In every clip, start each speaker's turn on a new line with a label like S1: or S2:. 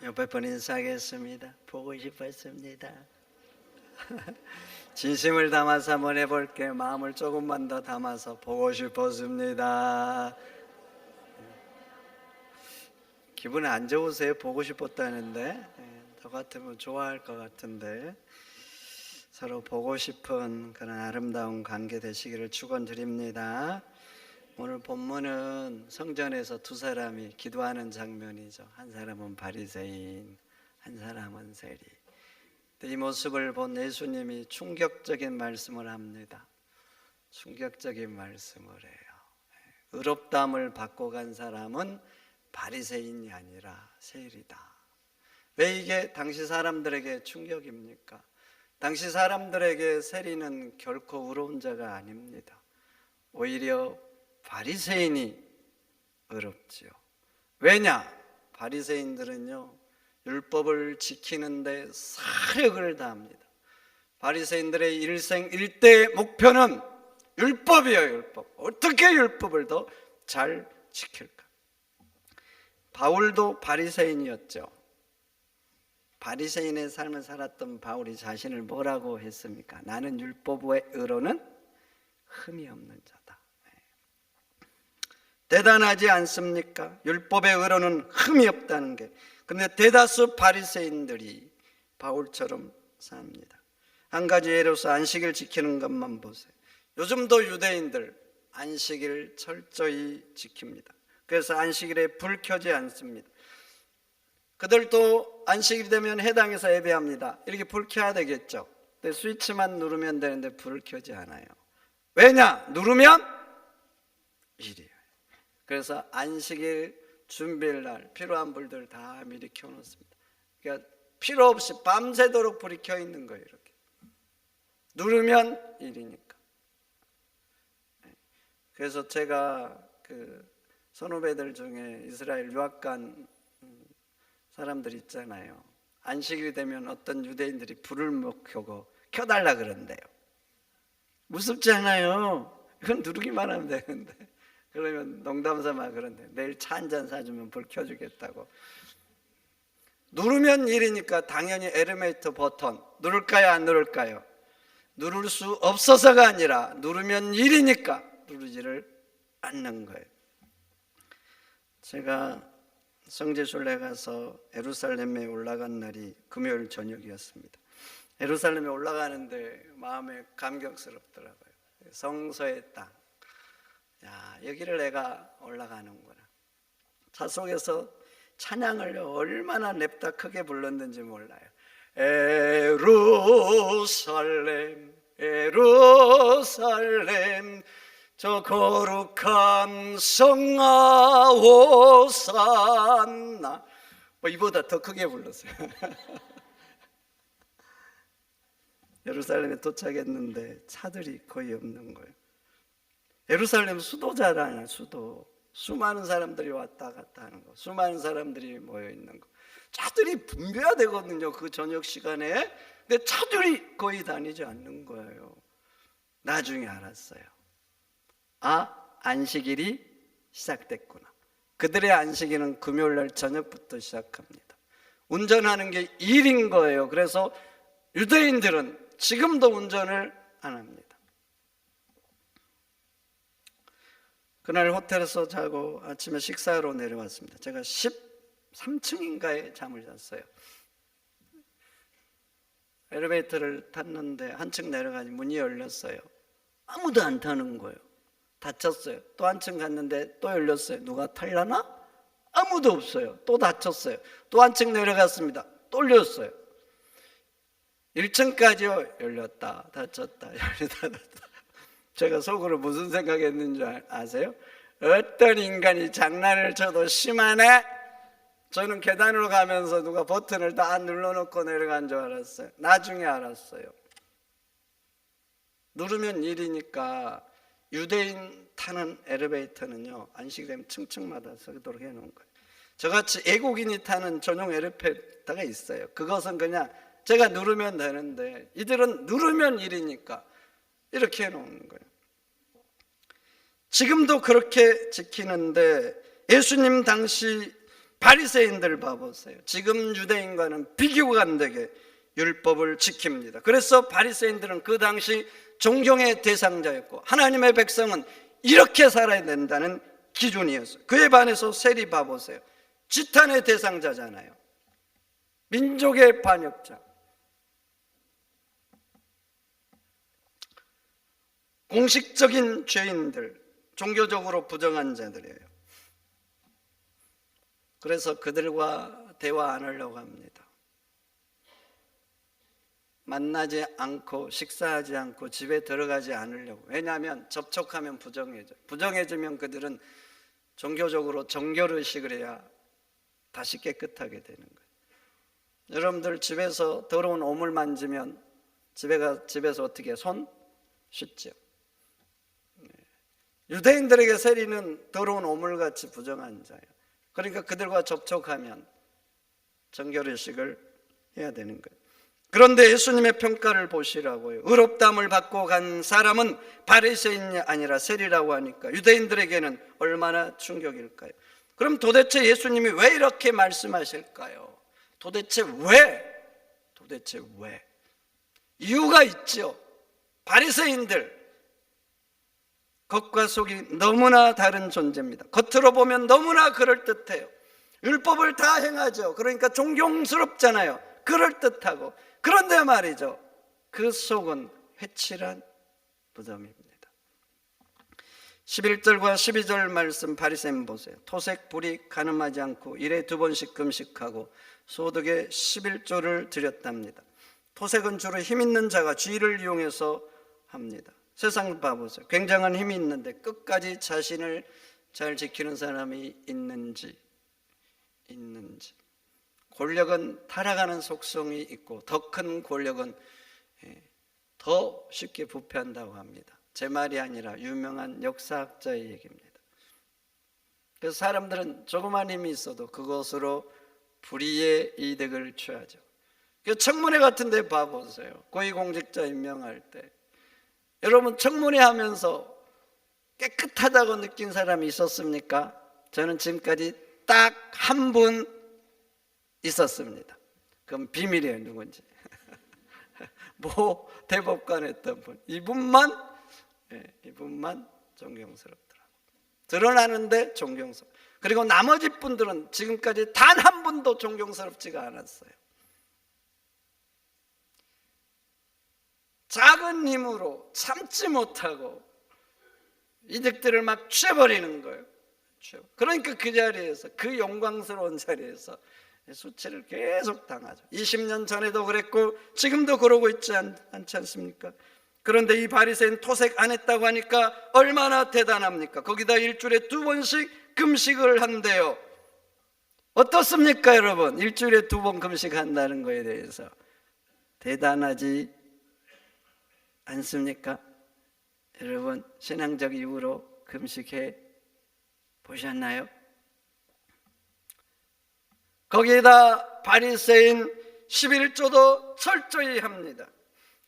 S1: 옆에 분 인사하겠습니다. 보고 싶었습니다. 진심을 담아서 한번 해볼게요. 마음을 조금만 더 담아서 보고 싶었습니다. 기분 안 좋으세요? 보고 싶었다는데? 저 같으면 좋아할 것 같은데. 서로 보고 싶은 그런 아름다운 관계 되시기를 축원드립니다. 오늘 본문은 성전에서 두 사람이 기도하는 장면이죠. 한 사람은 바리새인, 한 사람은 세리. 이 모습을 본 예수님이 충격적인 말씀을 합니다. 충격적인 말씀을 해요. 의롭다함을 받고 간 사람은 바리새인이 아니라 세리다. 왜 이게 당시 사람들에게 충격입니까? 당시 사람들에게 세리는 결코 의로운 자가 아닙니다. 오히려 바리새인이 의롭지요. 왜냐? 바리새인들은요, 율법을 지키는데 사력을 다합니다. 바리새인들의 일생일대의 목표는 율법이에요. 율법. 어떻게 율법을 더 잘 지킬까? 바울도 바리새인이었죠. 바리새인의 삶을 살았던 바울이 자신을 뭐라고 했습니까? 나는 율법의 의로는 흠이 없는 자다. 대단하지 않습니까? 율법의 의로는 흠이 없다는 게. 그런데 대다수 바리새인들이 바울처럼 삽니다. 한 가지 예로서 안식일 지키는 것만 보세요. 요즘도 유대인들 안식일 철저히 지킵니다. 그래서 안식일에 불 켜지 않습니다. 그들도 안식일이 되면 해당에서 예배합니다. 이렇게 불 켜야 되겠죠. 근데 스위치만 누르면 되는데 불을 켜지 않아요. 왜냐? 누르면 일이에요. 그래서 안식일 준비일 날 필요한 불들 다 미리 켜놓습니다. 그러니까 필요 없이 밤새도록 불이 켜 있는 거예요. 이렇게 누르면 일이니까. 그래서 제가 그 선후배들 중에 이스라엘 유학 간 사람들 있잖아요. 안식일이 되면 어떤 유대인들이 불을 못 켜고 켜달라 그런대요. 무섭지 않아요. 이건 누르기만 하면 되는데. 그러면 농담삼아 그런데 내일 차 한잔 사주면 불 켜주겠다고. 누르면 일이니까 당연히 엘리베이터 버튼 누를까요? 안 누를까요? 누를 수 없어서가 아니라 누르면 일이니까 누르지를 않는 거예요. 제가 성지순례 가서 예루살렘에 올라간 날이 금요일 저녁이었습니다. 예루살렘에 올라가는데 마음에 감격스럽더라고요. 성서의 땅. 야, 여기를 내가 올라가는구나. 차 속에서 찬양을 얼마나 냅다 크게 불렀는지 몰라요. 예루살렘, 예루살렘, 저 거룩한 성아 호산나. 이보다 더 크게 불렀어요. 예루살렘에 도착했는데 차들이 거의 없는 거예요. 예루살렘 수도잖아요. 수도. 수많은 사람들이 왔다 갔다 하는 거, 수많은 사람들이 모여 있는 거. 차들이 붐벼야 되거든요, 그 저녁 시간에. 근데 차들이 거의 다니지 않는 거예요. 나중에 알았어요. 아, 안식일이 시작됐구나. 그들의 안식일은 금요일날 저녁부터 시작합니다. 운전하는 게 일인 거예요. 그래서 유대인들은 지금도 운전을 안 합니다. 그날 호텔에서 자고 아침에 식사하러 내려왔습니다. 제가 13층인가에 잠을 잤어요. 엘리베이터를 탔는데 한층 내려가니 문이 열렸어요. 아무도 안 타는 거예요. 닫혔어요. 또 한층 갔는데 또 열렸어요. 누가 탈려나? 아무도 없어요. 또 닫혔어요. 또 한층 내려갔습니다. 또 열렸어요. 1층까지요. 열렸다 닫혔다 열렸다 닫혔다. 제가 속으로 무슨 생각했는 줄 아세요? 어떤 인간이 장난을 쳐도 심하네? 저는 계단으로 가면서 누가 버튼을 다 눌러놓고 내려간 줄 알았어요. 나중에 알았어요. 누르면 일이니까 유대인 타는 엘리베이터는요, 안식일에는 층층마다 서도록 해놓은 거예요. 저같이 애국인이 타는 전용 엘리베이터가 있어요. 그것은 그냥 제가 누르면 되는데 이들은 누르면 일이니까 이렇게 해놓는 거예요. 지금도 그렇게 지키는데 예수님 당시 바리새인들 봐보세요. 지금 유대인과는 비교가 안 되게 율법을 지킵니다. 그래서 바리새인들은 그 당시 존경의 대상자였고 하나님의 백성은 이렇게 살아야 된다는 기준이었어요. 그에 반해서 세리 봐보세요. 지탄의 대상자잖아요. 민족의 반역자, 공식적인 죄인들, 종교적으로 부정한 자들이에요. 그래서 그들과 대화 안 하려고 합니다. 만나지 않고 식사하지 않고 집에 들어가지 않으려고. 왜냐하면 접촉하면 부정해져. 부정해지면 그들은 종교적으로 정결의식을 해야 다시 깨끗하게 되는 거예요. 여러분들 집에서 더러운 오물 만지면 집에서 어떻게 손 씻죠? 유대인들에게 세리는 더러운 오물같이 부정한 자예요. 그러니까 그들과 접촉하면 정결의식을 해야 되는 거예요. 그런데 예수님의 평가를 보시라고요. 의롭다함을 받고 간 사람은 바리새인이 아니라 세리라고 하니까 유대인들에게는 얼마나 충격일까요? 그럼 도대체 예수님이 왜 이렇게 말씀하실까요? 도대체 왜? 이유가 있죠. 바리새인들, 겉과 속이 너무나 다른 존재입니다. 겉으로 보면 너무나 그럴듯해요. 율법을 다 행하죠. 그러니까 존경스럽잖아요. 그럴듯하고. 그런데 말이죠, 그 속은 회칠한 무덤입니다. 11절과 12절 말씀 바리새인 보세요. 토색, 불익, 간음하지 않고 일에 2번씩 금식하고 소득의 11조를 드렸답니다. 토색은 주로 힘 있는 자가 쥐를 이용해서 합니다. 세상 봐보세요. 굉장한 힘이 있는데 끝까지 자신을 잘 지키는 사람이 있는지. 권력은 타락하는 속성이 있고 더 큰 권력은 더 쉽게 부패한다고 합니다. 제 말이 아니라 유명한 역사학자의 얘기입니다. 그래서 사람들은 조그만 힘이 있어도 그것으로 불의의 이득을 취하죠. 청문회 같은 데 봐보세요. 고위공직자 임명할 때 여러분 청문회 하면서 깨끗하다고 느낀 사람이 있었습니까? 저는 지금까지 딱 한 분 있었습니다. 그럼 비밀이에요. 누군지. 뭐 대법관 했던 분, 이분만 존경스럽더라고. 드러나는데 존경스럽고, 그리고 나머지 분들은 지금까지 단 한 분도 존경스럽지가 않았어요. 작은 힘으로 참지 못하고 이득들을 막 취해버리는 거예요. 그러니까 그 자리에서, 그 영광스러운 자리에서 수치를 계속 당하죠. 20년 전에도 그랬고 지금도 그러고 있지 않지 않습니까? 그런데 이 바리새인 토색 안 했다고 하니까 얼마나 대단합니까? 거기다 일주일에 2번씩 금식을 한대요. 어떻습니까 여러분? 일주일에 2번 금식한다는 거에 대해서 대단하지 않습니까? 여러분 신앙적 이유로 금식해 보셨나요? 거기에다 바리새인 11조도 철저히 합니다.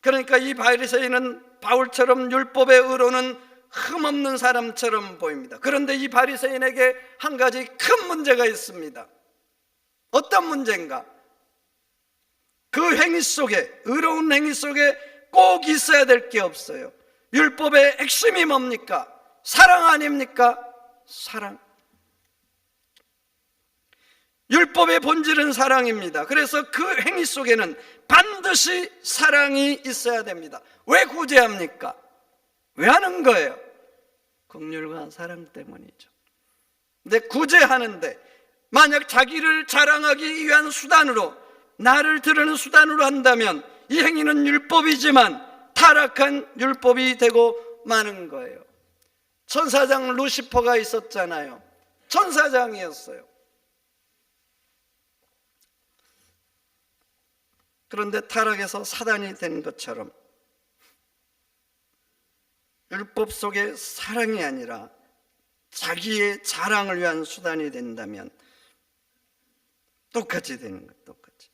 S1: 그러니까 이 바리새인은 바울처럼 율법의 의로는 흠없는 사람처럼 보입니다. 그런데 이 바리새인에게 한 가지 큰 문제가 있습니다. 어떤 문제인가? 그 행위 속에, 의로운 행위 속에 꼭 있어야 될 게 없어요. 율법의 핵심이 뭡니까? 사랑 아닙니까? 사랑. 율법의 본질은 사랑입니다. 그래서 그 행위 속에는 반드시 사랑이 있어야 됩니다. 왜 구제합니까? 왜 하는 거예요? 긍휼과 사랑 때문이죠. 근데 구제하는데 만약 자기를 자랑하기 위한 수단으로, 나를 드러내는 수단으로 한다면 이 행위는 율법이지만 타락한 율법이 되고 마는 거예요. 천사장 루시퍼가 있었잖아요. 천사장이었어요. 그런데 타락해서 사단이 된 것처럼 율법 속에 사랑이 아니라 자기의 자랑을 위한 수단이 된다면 똑같이 되는 거예요. 똑같이.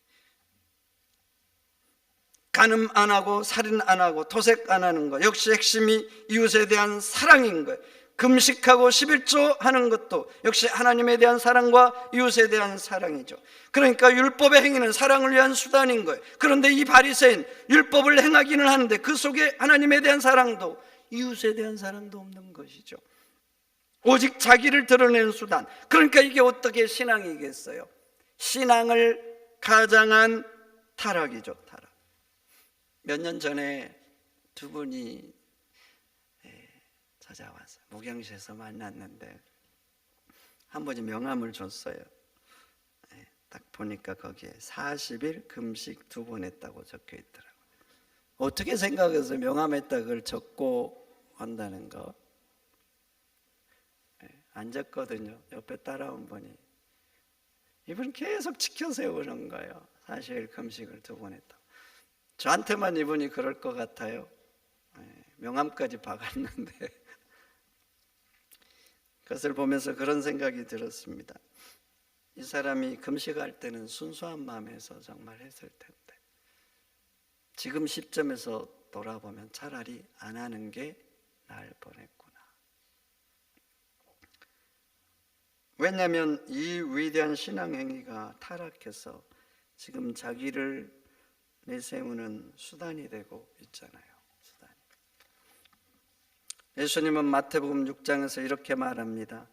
S1: 간음 안 하고 살인 안 하고 토색 안 하는 거, 역시 핵심이 이웃에 대한 사랑인 거예요. 금식하고 11조 하는 것도 역시 하나님에 대한 사랑과 이웃에 대한 사랑이죠. 그러니까 율법의 행위는 사랑을 위한 수단인 거예요. 그런데 이 바리새인 율법을 행하기는 하는데 그 속에 하나님에 대한 사랑도 이웃에 대한 사랑도 없는 것이죠. 오직 자기를 드러내는 수단. 그러니까 이게 어떻게 신앙이겠어요? 신앙을 가장한 타락이죠. 타락. 몇 년 전에 두 분이 찾아와서 목양시에서 만났는데 한 분이 명함을 줬어요. 딱 보니까 거기에 40일 금식 2번 했다고 적혀 있더라고요. 어떻게 생각해서 명함에다 그걸 적고 한다는 거? 안 적거든요. 옆에 따라온 분이 이분 계속 지켜 세우는 거예요. 40일 금식을 2번 했다고. 저한테만 이분이 그럴 것 같아요. 명함까지 박았는데 그것을 보면서 그런 생각이 들었습니다. 이 사람이 금식할 때는 순수한 마음에서 정말 했을 텐데 지금 시점에서 돌아보면 차라리 안 하는 게 나을 뻔했구나. 왜냐하면 이 위대한 신앙 행위가 타락해서 지금 자기를 내세우는 수단이 되고 있잖아요. 예수님은 마태복음 6장에서 이렇게 말합니다.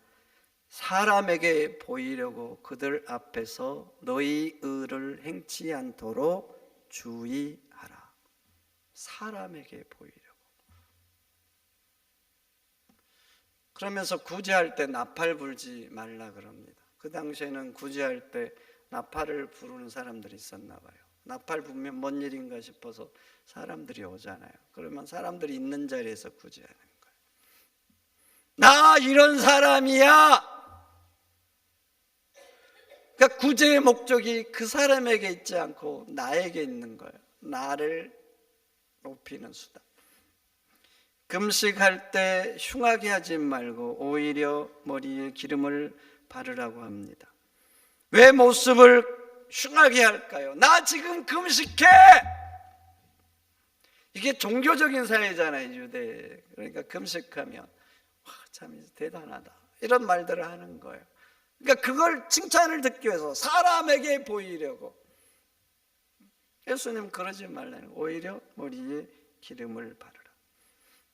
S1: 사람에게 보이려고 그들 앞에서 너희 의를 행치 않도록 주의하라. 사람에게 보이려고. 그러면서 구제할 때 나팔 불지 말라 그럽니다. 그 당시에는 구제할 때 나팔을 부르는 사람들이 있었나 봐요. 나팔 불면 뭔 일인가 싶어서 사람들이 오잖아요. 그러면 사람들이 있는 자리에서 구제하는 거예요. 나 이런 사람이야. 그러니까 구제의 목적이 그 사람에게 있지 않고 나에게 있는 거예요. 나를 높이는 수단. 금식할 때 흉하게 하지 말고 오히려 머리에 기름을 바르라고 합니다. 왜 모습을 흉하게 할까요? 나 지금 금식해! 이게 종교적인 사회잖아요, 유대. 그러니까 금식하면 와, 참 대단하다 이런 말들을 하는 거예요. 그러니까 그걸 칭찬을 듣기 위해서 사람에게 보이려고. 예수님 그러지 말라는, 오히려 머리에 기름을 바르라.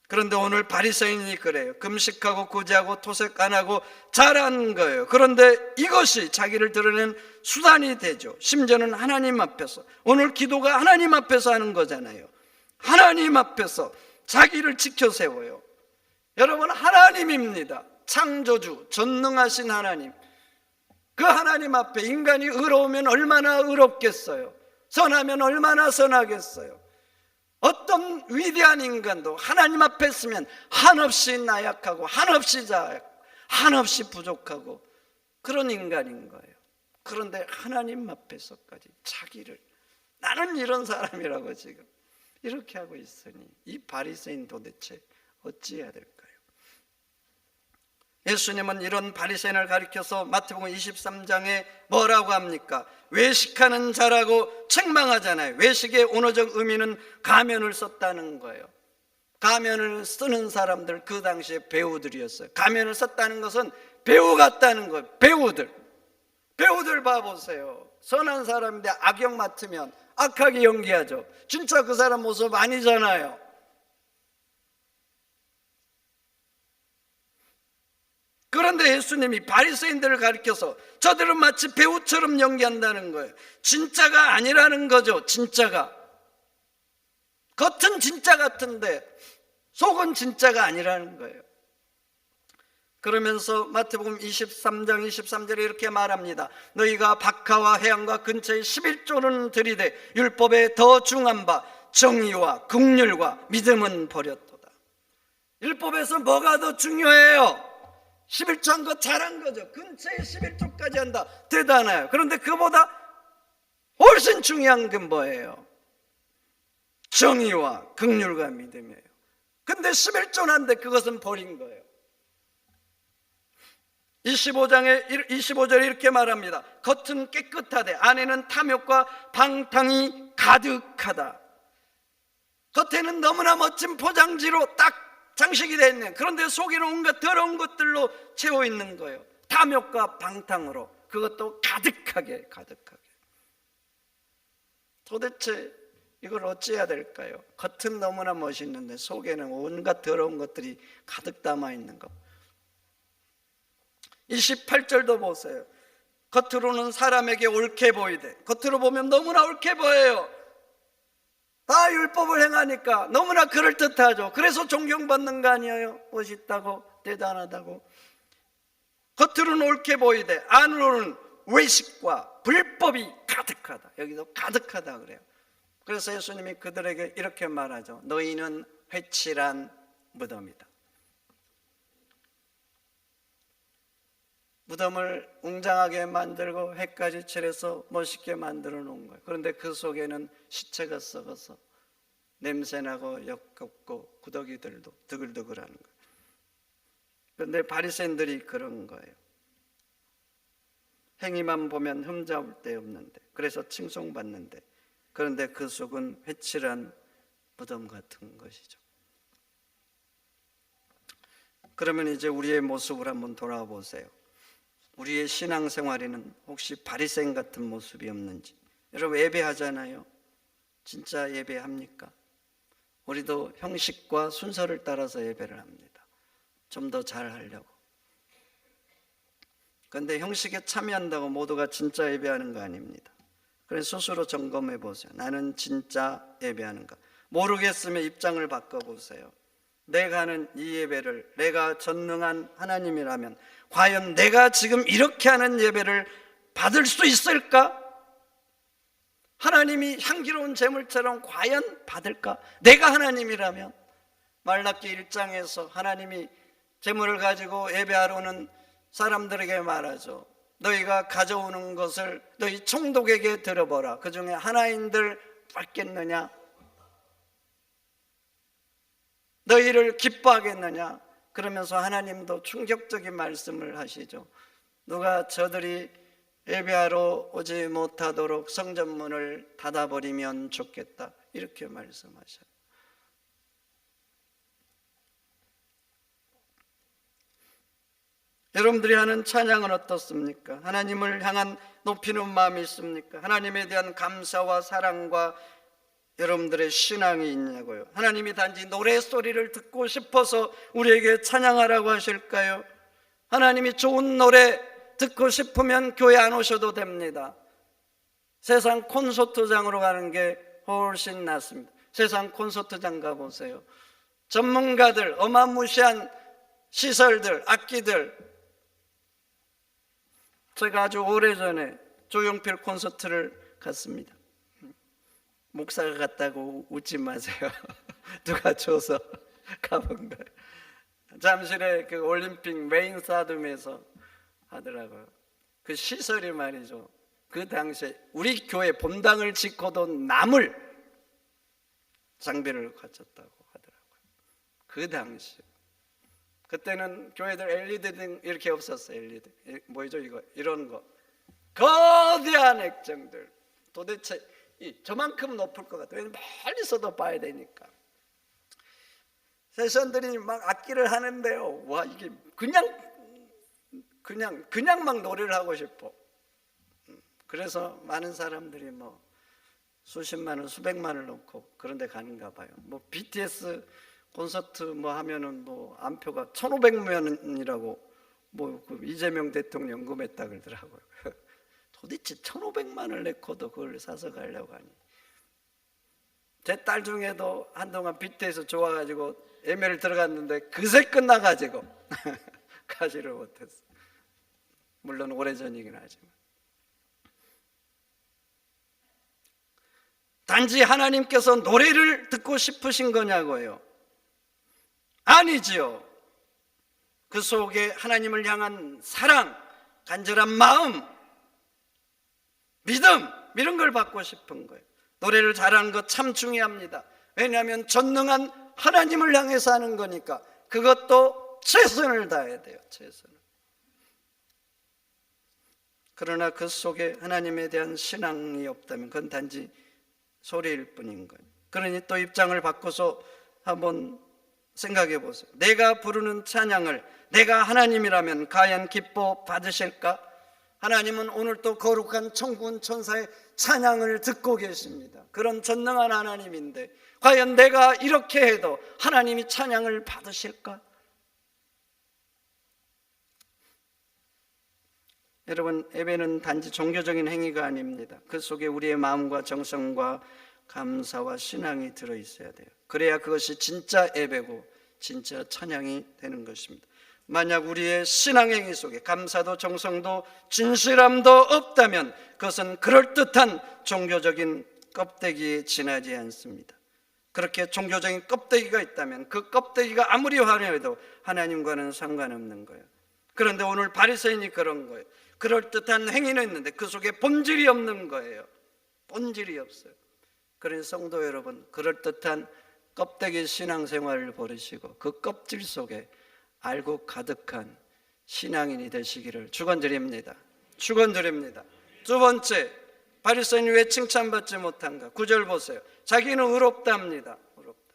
S1: 그런데 오늘 바리새인이 그래요. 금식하고 구제하고 토색 안 하고 잘하는 거예요. 그런데 이것이 자기를 드러낸 수단이 되죠. 심지어는 하나님 앞에서, 오늘 기도가 하나님 앞에서 하는 거잖아요. 하나님 앞에서 자기를 지켜 세워요. 여러분, 하나님입니다. 창조주, 전능하신 하나님. 그 하나님 앞에 인간이 의로우면 얼마나 의롭겠어요. 선하면 얼마나 선하겠어요. 어떤 위대한 인간도 하나님 앞에 서면 한없이 나약하고 한없이 자약, 한없이 부족하고 그런 인간인 거예요. 그런데 하나님 앞에서까지 자기를, 나는 이런 사람이라고 지금 이렇게 하고 있으니 이 바리새인 도대체 어찌해야 될까요? 예수님은 이런 바리새인을 가리켜서 마태복음 23장에 뭐라고 합니까? 외식하는 자라고 책망하잖아요. 외식의 언어적 의미는 가면을 썼다는 거예요. 가면을 쓰는 사람들, 그 당시에 배우들이었어요. 가면을 썼다는 것은 배우 같다는 거예요. 배우들 봐보세요. 선한 사람인데 악역 맡으면 악하게 연기하죠. 진짜 그 사람 모습 아니잖아요. 그런데 예수님이 바리새인들을 가리켜서 저들은 마치 배우처럼 연기한다는 거예요. 진짜가 아니라는 거죠. 진짜가. 겉은 진짜 같은데 속은 진짜가 아니라는 거예요. 그러면서 마태복음 23장 23절에 이렇게 말합니다. 너희가 박하와 해양과 근처에 11조는 들이되 율법에 더 중한 바 정의와 긍휼과 믿음은 버렸도다. 율법에서 뭐가 더 중요해요? 11조 한 거 잘한 거죠. 근처에 11조까지 한다. 대단해요. 그런데 그보다 훨씬 중요한 건 뭐예요? 정의와 긍휼과 믿음이에요. 근데 11조는 한데 그것은 버린 거예요. 25절에 이렇게 말합니다. 겉은 깨끗하되 안에는 탐욕과 방탕이 가득하다. 겉에는 너무나 멋진 포장지로 딱 장식이 되어 있는, 그런데 속에는 온갖 더러운 것들로 채워 있는 거예요. 탐욕과 방탕으로, 그것도 가득하게. 도대체 이걸 어찌해야 될까요? 겉은 너무나 멋있는데 속에는 온갖 더러운 것들이 가득 담아 있는 것. 28절도 보세요. 겉으로는 사람에게 옳게 보이되, 겉으로 보면 너무나 옳게 보여요. 다 율법을 행하니까 너무나 그럴듯하죠. 그래서 존경받는 거 아니에요? 멋있다고, 대단하다고. 겉으로는 옳게 보이되 안으로는 외식과 불법이 가득하다. 여기도 가득하다 그래요. 그래서 예수님이 그들에게 이렇게 말하죠. 너희는 회칠한 무덤이다. 무덤을 웅장하게 만들고 회까지 칠해서 멋있게 만들어 놓은 거예요. 그런데 그 속에는 시체가 썩어서 냄새나고 역겹고 구더기들도 드글드글하는 거예요. 그런데 바리새인들이 그런 거예요. 행위만 보면 흠잡을 데 없는데, 그래서 칭송받는데, 그런데 그 속은 회칠한 무덤 같은 것이죠. 그러면 이제 우리의 모습을 한번 돌아보세요. 우리의 신앙생활에는 혹시 바리새인 같은 모습이 없는지. 여러분 예배하잖아요. 진짜 예배합니까? 우리도 형식과 순서를 따라서 예배를 합니다. 좀 더 잘하려고. 그런데 형식에 참여한다고 모두가 진짜 예배하는 거 아닙니다. 그래서 스스로 점검해 보세요. 나는 진짜 예배하는가? 모르겠으면 입장을 바꿔보세요. 내가 하는 이 예배를, 내가 전능한 하나님이라면 과연 내가 지금 이렇게 하는 예배를 받을 수 있을까? 하나님이 향기로운 제물처럼 과연 받을까? 내가 하나님이라면. 말라기 1장에서 하나님이 제물을 가지고 예배하러 오는 사람들에게 말하죠. 너희가 가져오는 것을 너희 총독에게 들어보라. 그 중에 하나인들 받겠느냐? 너희를 기뻐하겠느냐? 그러면서 하나님도 충격적인 말씀을 하시죠. 누가 저들이 예배하러 오지 못하도록 성전문을 닫아버리면 좋겠다, 이렇게 말씀하셔요. 여러분들이 하는 찬양은 어떻습니까? 하나님을 향한 높이는 마음이 있습니까? 하나님에 대한 감사와 사랑과 여러분들의 신앙이 있냐고요? 하나님이 단지 노래소리를 듣고 싶어서 우리에게 찬양하라고 하실까요? 하나님이 좋은 노래 듣고 싶으면 교회 안 오셔도 됩니다. 세상 콘서트장으로 가는 게 훨씬 낫습니다. 세상 콘서트장 가보세요. 전문가들, 어마무시한 시설들, 악기들. 제가 아주 오래전에 조용필 콘서트를 갔습니다. 목사가 갔다고 웃지 마세요. 누가 줘서 가본 거예요. 잠실에 그 올림픽 메인 스타디움에서 하더라고요. 그 시설이 말이죠. 그 당시에 우리 교회 본당을 짓고도 남을 장비를 갖췄다고 하더라고요. 그 당시. 그때는 교회들 LED 등 이렇게 없었어요. LED. 뭐죠 이거? 이런 거. 거대한 액정들. 도대체 저만큼 높을 것 같아요. 왜냐면 멀리서도 봐야 되니까. 세션들이 막 악기를 하는데요. 와, 이게 그냥 막 노래를 하고 싶어. 그래서 많은 사람들이 뭐 수십만 원, 수백만 원을 놓고 그런 데 가는가 봐요. 뭐 BTS 콘서트 뭐 하면은 뭐 안표가 1,500만 원이라고 뭐 그 이재명 대통령 연금했다 그러더라고요. 도대체 1,500만 원을 내고도 그걸 사서 가려고 하니. 제 딸 중에도 한동안 BTS 좋아가지고 예매를 들어갔는데 그새 끝나가지고 가지를 못했어. 물론 오래전이긴 하지만. 단지 하나님께서 노래를 듣고 싶으신 거냐고요? 아니지요. 그 속에 하나님을 향한 사랑, 간절한 마음, 믿음, 이런 걸 받고 싶은 거예요. 노래를 잘하는 것 참 중요합니다. 왜냐하면 전능한 하나님을 향해서 하는 거니까. 그것도 최선을 다해야 돼요. 최선을. 그러나 그 속에 하나님에 대한 신앙이 없다면 그건 단지 소리일 뿐인 거예요. 그러니 또 입장을 바꿔서 한번 생각해 보세요. 내가 부르는 찬양을 내가 하나님이라면 과연 기뻐 받으실까? 하나님은 오늘도 거룩한 천군 천사의 찬양을 듣고 계십니다. 그런 전능한 하나님인데 과연 내가 이렇게 해도 하나님이 찬양을 받으실까? 여러분, 예배는 단지 종교적인 행위가 아닙니다. 그 속에 우리의 마음과 정성과 감사와 신앙이 들어있어야 돼요. 그래야 그것이 진짜 예배고 진짜 찬양이 되는 것입니다. 만약 우리의 신앙행위 속에 감사도 정성도 진실함도 없다면 그것은 그럴듯한 종교적인 껍데기에 지나지 않습니다. 그렇게 종교적인 껍데기가 있다면 그 껍데기가 아무리 화려해도 하나님과는 상관없는 거예요. 그런데 오늘 바리새인이 그런 거예요. 그럴듯한 행위는 있는데 그 속에 본질이 없는 거예요. 본질이 없어요. 그래서 성도 여러분, 그럴듯한 껍데기 신앙생활을 버리시고 그 껍질 속에 알고 가득한 신앙인이 되시기를 축원드립니다. 축원드립니다. 두 번째, 바리새인이 왜 칭찬받지 못한가? 9절 보세요. 자기는 의롭답니다. 의롭다.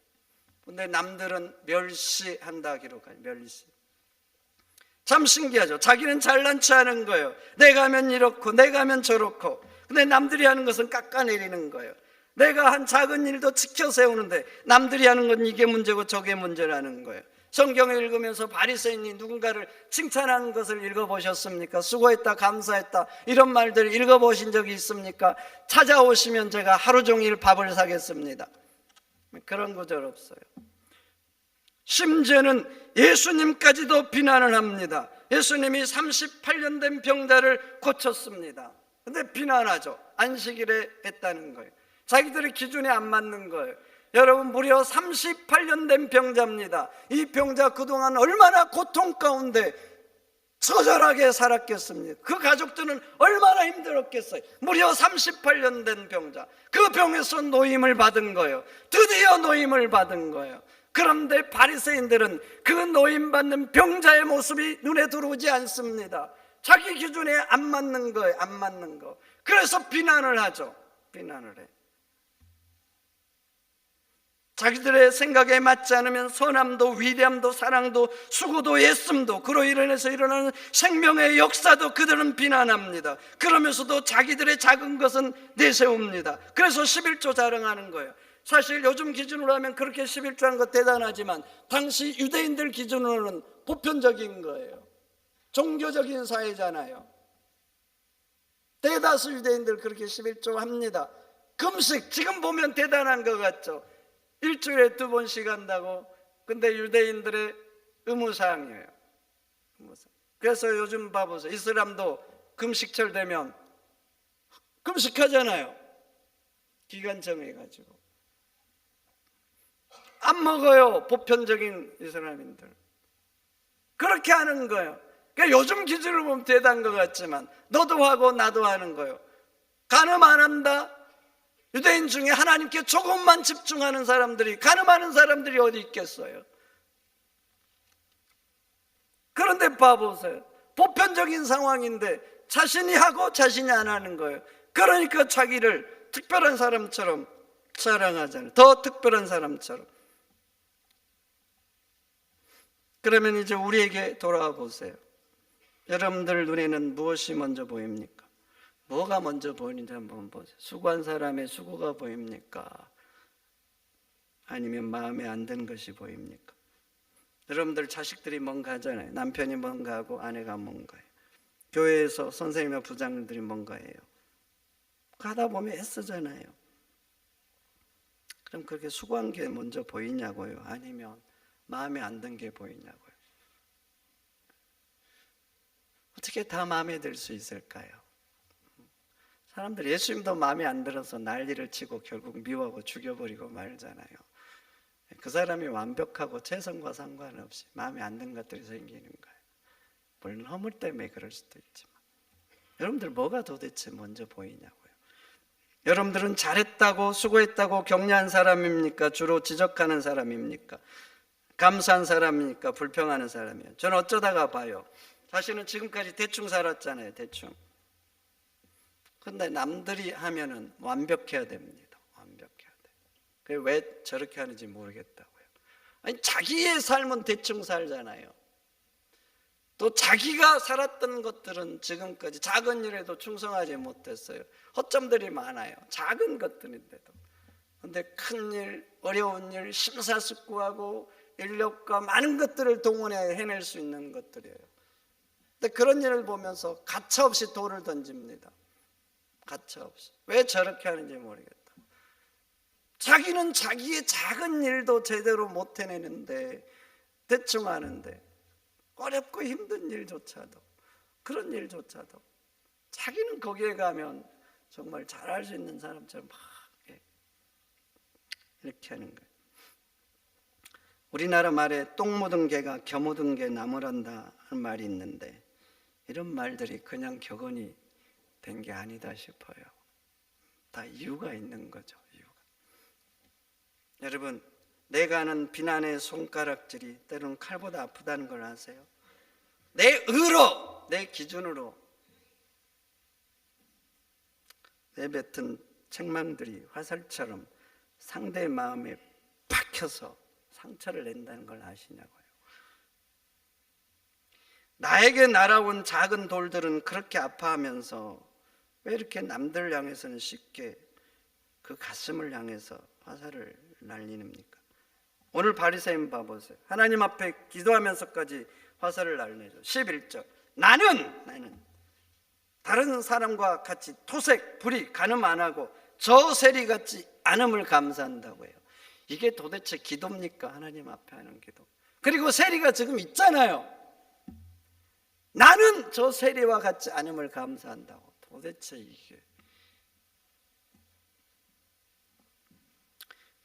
S1: 근데 남들은 멸시한다 기록하죠. 멸시. 참 신기하죠. 자기는 잘난 체 하는 거예요. 내가 하면 이렇고 내가 하면 저렇고. 근데 남들이 하는 것은 깎아내리는 거예요. 내가 한 작은 일도 지켜 세우는데 남들이 하는 건 이게 문제고 저게 문제라는 거예요. 성경을 읽으면서 바리새인이 누군가를 칭찬하는 것을 읽어보셨습니까? 수고했다, 감사했다 이런 말들을 읽어보신 적이 있습니까? 찾아오시면 제가 하루 종일 밥을 사겠습니다. 그런 구절 없어요. 심지어는 예수님까지도 비난을 합니다. 예수님이 38년 된 병자를 고쳤습니다. 근데 비난하죠. 안식일에 했다는 거예요. 자기들의 기준에 안 맞는 거예요. 여러분, 무려 38년 된 병자입니다. 이 병자 그동안 얼마나 고통 가운데 처절하게 살았겠습니까? 그 가족들은 얼마나 힘들었겠어요. 무려 38년 된 병자, 그 병에서 노임을 받은 거예요. 드디어 노임을 받은 거예요. 그런데 바리새인들은 그 노임받는 병자의 모습이 눈에 들어오지 않습니다. 자기 기준에 안 맞는 거예요. 안 맞는 거. 그래서 비난을 하죠. 비난을 해. 자기들의 생각에 맞지 않으면 선함도 위대함도 사랑도 수고도 예쁨도 그로 인해서 일어나는 생명의 역사도 그들은 비난합니다. 그러면서도 자기들의 작은 것은 내세웁니다. 그래서 11조 자랑하는 거예요. 사실 요즘 기준으로 하면 그렇게 11조 한 거 대단하지만 당시 유대인들 기준으로는 보편적인 거예요. 종교적인 사회잖아요. 대다수 유대인들 그렇게 11조 합니다. 금식, 지금 보면 대단한 것 같죠. 일주일에 2번씩 한다고. 근데 유대인들의 의무사항이에요. 그래서 요즘 봐보세요. 이슬람도 금식철 되면 금식하잖아요. 기간 정해가지고 안 먹어요. 보편적인 이슬람인들 그렇게 하는 거예요. 그러니까 요즘 기준으로 보면 대단한 것 같지만 너도 하고 나도 하는 거예요. 간음 안 한다. 유대인 중에 하나님께 조금만 집중하는 사람들이, 간음하는 사람들이 어디 있겠어요? 그런데 봐보세요. 보편적인 상황인데 자신이 하고 자신이 안 하는 거예요. 그러니까 자기를 특별한 사람처럼 자랑하잖아요. 더 특별한 사람처럼. 그러면 이제 우리에게 돌아와 보세요. 여러분들 눈에는 무엇이 먼저 보입니까? 뭐가 먼저 보이는지 한번 보세요. 수고한 사람의 수고가 보입니까? 아니면 마음에 안 드는 것이 보입니까? 여러분들 자식들이 뭔가 하잖아요. 남편이 뭔가 하고 아내가 뭔가 해요. 교회에서 선생님과 부장님들이 뭔가 해요. 하다 보면 애쓰잖아요. 그럼 그렇게 수고한 게 먼저 보이냐고요? 아니면 마음에 안 든 게 보이냐고요? 어떻게 다 마음에 들 수 있을까요? 사람들 예수님도 마음에 안 들어서 난리를 치고 결국 미워하고 죽여버리고 말잖아요. 그 사람이 완벽하고 최선과 상관없이 마음에 안 든 것들이 생기는 거예요. 물론 허물 때문에 그럴 수도 있지만 여러분들 뭐가 도대체 먼저 보이냐고요? 여러분들은 잘했다고 수고했다고 격려한 사람입니까? 주로 지적하는 사람입니까? 감사한 사람입니까? 불평하는 사람이에요. 저는 어쩌다가 봐요. 자신은 지금까지 대충 살았잖아요. 대충. 근데 남들이 하면은 완벽해야 됩니다. 완벽해야 돼. 그게 왜 저렇게 하는지 모르겠다고요. 아니, 자기의 삶은 대충 살잖아요. 또 자기가 살았던 것들은 지금까지 작은 일에도 충성하지 못했어요. 허점들이 많아요. 작은 것들인데도. 근데 큰 일, 어려운 일, 심사숙고하고 인력과 많은 것들을 동원해 해낼 수 있는 것들이에요. 근데 그런 일을 보면서 가차없이 돌을 던집니다. 가차없이. 왜 저렇게 하는지 모르겠다. 자기는 자기의 작은 일도 제대로 못 해내는데, 대충 하는데, 어렵고 힘든 일조차도, 그런 일조차도 자기는 거기에 가면 정말 잘할 수 있는 사람처럼 막 이렇게 하는 거예요. 우리나라 말에 똥 묻은 개가 겨 묻은 개 나무란다 하는 말이 있는데, 이런 말들이 그냥 격언이 된 게 아니다 싶어요. 다 이유가 있는 거죠. 이유가. 여러분, 내가 하는 비난의 손가락질이 때로는 칼보다 아프다는 걸 아세요? 내 의로, 내 기준으로 내뱉은 책망들이 화살처럼 상대의 마음에 박혀서 상처를 낸다는 걸 아시냐고요. 나에게 날아온 작은 돌들은 그렇게 아파하면서 왜 이렇게 남들 향해서는 쉽게 그 가슴을 향해서 화살을 날리십니까? 오늘 바리새인 봐보세요. 하나님 앞에 기도하면서까지 화살을 날리죠. 11절. 나는 다른 사람과 같이 토색, 불의, 간음 안 하고 저 세리 같지 않음을 감사한다고 해요. 이게 도대체 기도입니까? 하나님 앞에 하는 기도. 그리고 세리가 지금 있잖아요. 나는 저 세리와 같지 않음을 감사한다고. 도대체 이게.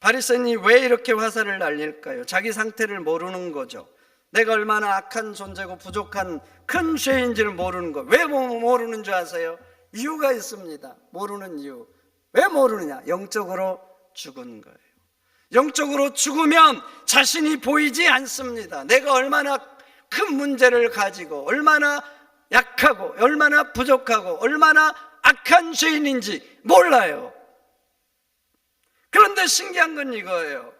S1: 바리새인이 왜 이렇게 화살을 날릴까요? 자기 상태를 모르는 거죠. 내가 얼마나 악한 존재고 부족한 큰 죄인지를 모르는 거. 왜 모르는 줄 아세요? 이유가 있습니다. 모르는 이유. 왜 모르느냐? 영적으로 죽은 거예요. 영적으로 죽으면 자신이 보이지 않습니다. 내가 얼마나 큰 문제를 가지고 얼마나 약하고 얼마나 부족하고 얼마나 악한 죄인인지 몰라요. 그런데 신기한 건 이거예요.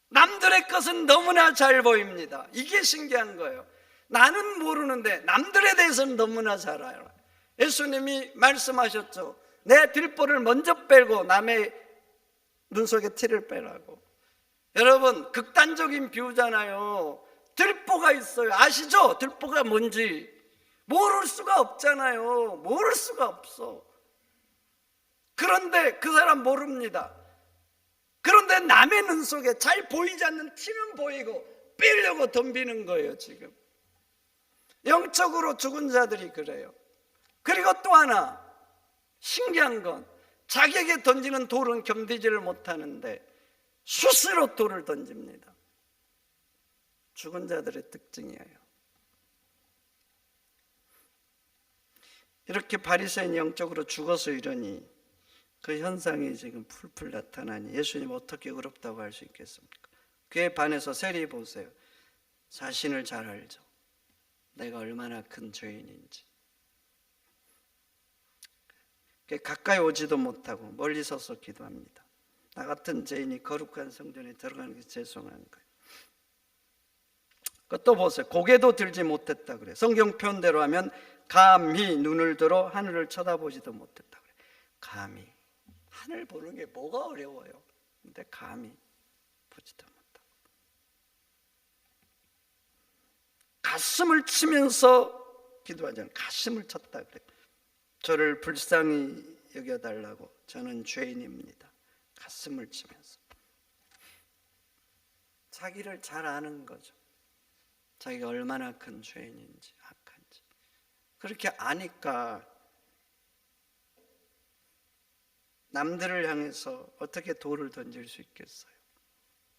S1: 남들의 것은 너무나 잘 보입니다. 이게 신기한 거예요. 나는 모르는데 남들에 대해서는 너무나 잘 알아요. 예수님이 말씀하셨죠. 내 들보를 먼저 빼고 남의 눈 속에 티를 빼라고. 여러분, 극단적인 비유잖아요. 들보가 있어요. 아시죠? 들보가 뭔지 모를 수가 없잖아요. 모를 수가 없어. 그런데 그 사람 모릅니다. 그런데 남의 눈 속에 잘 보이지 않는 티는 보이고 빼려고 덤비는 거예요. 지금 영적으로 죽은 자들이 그래요. 그리고 또 하나 신기한 건 자기에게 던지는 돌은 견디지를 못하는데 스스로 돌을 던집니다. 죽은 자들의 특징이에요. 이렇게 바리새인이 영적으로 죽어서 이러니 그 현상이 지금 풀풀 나타나니 예수님 어떻게 의롭다고 할 수 있겠습니까? 그에 반해서 세리 보세요. 자신을 잘 알죠. 내가 얼마나 큰 죄인인지. 가까이 오지도 못하고 멀리 서서 기도합니다. 나 같은 죄인이 거룩한 성전에 들어가는 게 죄송한 거예요. 또 보세요. 고개도 들지 못했다 그래요. 성경 표현대로 하면 감히 눈을 들어 하늘을 쳐다보지도 못했다 그래요. 감히. 하늘 보는 게 뭐가 어려워요. 근데 감히 보지도 못하고 가슴을 치면서 기도하잖아요. 가슴을 쳤다 그래요. 저를 불쌍히 여겨달라고. 저는 죄인입니다. 가슴을 치면서 자기를 잘 아는 거죠. 자기가 얼마나 큰 죄인인지 악한지. 그렇게 아니까 남들을 향해서 어떻게 돌을 던질 수 있겠어요?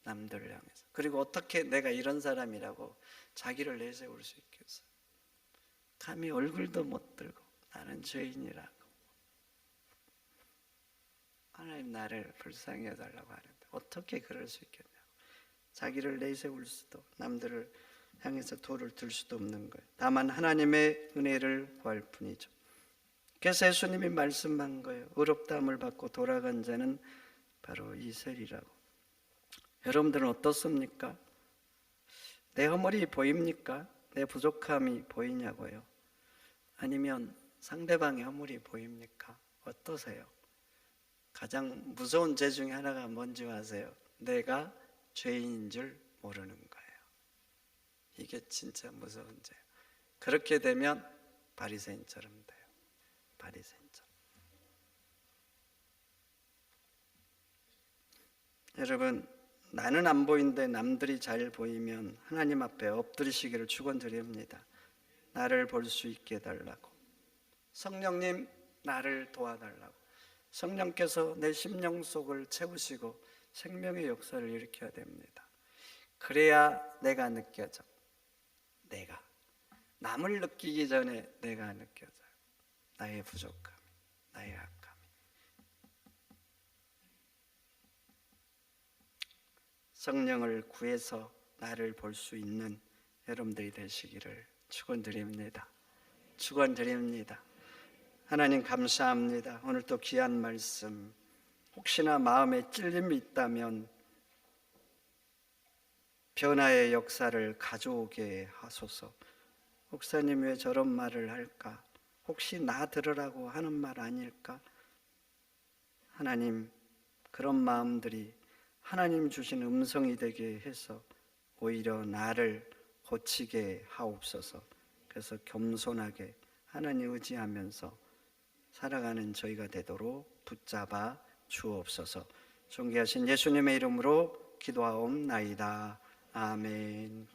S1: 남들을 향해서. 그리고 어떻게 내가 이런 사람이라고 자기를 내세울 수 있겠어요? 감히 얼굴도 못 들고 나는 죄인이라고. 하나님 나를 불쌍히 해달라고 하는데 어떻게 그럴 수 있겠냐고. 자기를 내세울 수도 남들을 향해서 돌을 들 수도 없는 거예요. 다만 하나님의 은혜를 구할 뿐이죠. 그래서 예수님이 말씀한 거예요. 의롭다함을 받고 돌아간 자는 바로 이 세리라고. 여러분들은 어떻습니까? 내 허물이 보입니까? 내 부족함이 보이냐고요? 아니면 상대방의 허물이 보입니까? 어떠세요? 가장 무서운 죄 중에 하나가 뭔지 아세요? 내가 죄인인 줄 모르는 거예요. 이게 진짜 무서운 죄. 그렇게 되면 바리새인처럼 돼요. 바리새인처럼. 여러분, 나는 안 보이는데 남들이 잘 보이면 하나님 앞에 엎드리시기를 축원드립니다. 나를 볼 수 있게 해달라고. 성령님, 나를 도와달라고. 성령께서 내 심령 속을 채우시고 생명의 역사를 일으켜야 됩니다. 그래야 내가 느껴져. 내가. 남을 느끼기 전에 내가 느껴져요. 나의 부족함, 나의 악함. 성령을 구해서 나를 볼 수 있는 여러분들이 되시기를 축원드립니다. 축원드립니다. 하나님 감사합니다. 오늘 또 귀한 말씀, 혹시나 마음에 찔림이 있다면 변화의 역사를 가져오게 하소서. 목사님 왜 저런 말을 할까? 혹시 나 들으라고 하는 말 아닐까? 하나님, 그런 마음들이 하나님 주신 음성이 되게 해서 오히려 나를 고치게 하옵소서. 그래서 겸손하게 하나님 의지하면서 살아가는 저희가 되도록 붙잡아 주옵소서. 존귀하신 예수님의 이름으로 기도하옵나이다. 아멘.